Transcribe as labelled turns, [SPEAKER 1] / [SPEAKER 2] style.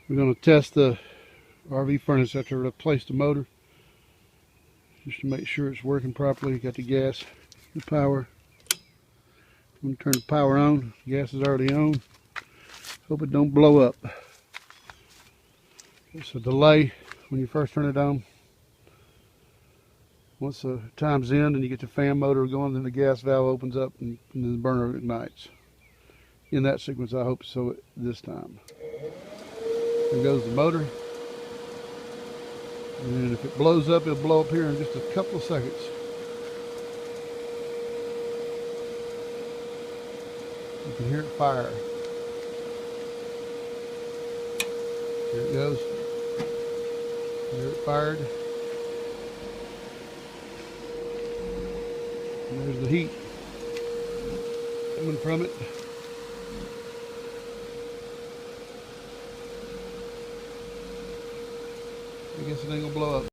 [SPEAKER 1] We're going to test the RV furnace after I replace the motor, just to make sure it's working properly. Got the gas, the power. I'm going to turn the power on. Gas is already on. Hope it don't blow up. It's a delay when you first turn it on. Once the time's in and you get the fan motor going, then the gas valve opens up and then the burner ignites. In that sequence, I hope so this time. There goes the motor. And if it blows up, it'll blow up here in just a couple of seconds. You can hear it fire. Here it goes. There it fired. And there's the heat coming from it. I guess it ain't gonna blow up.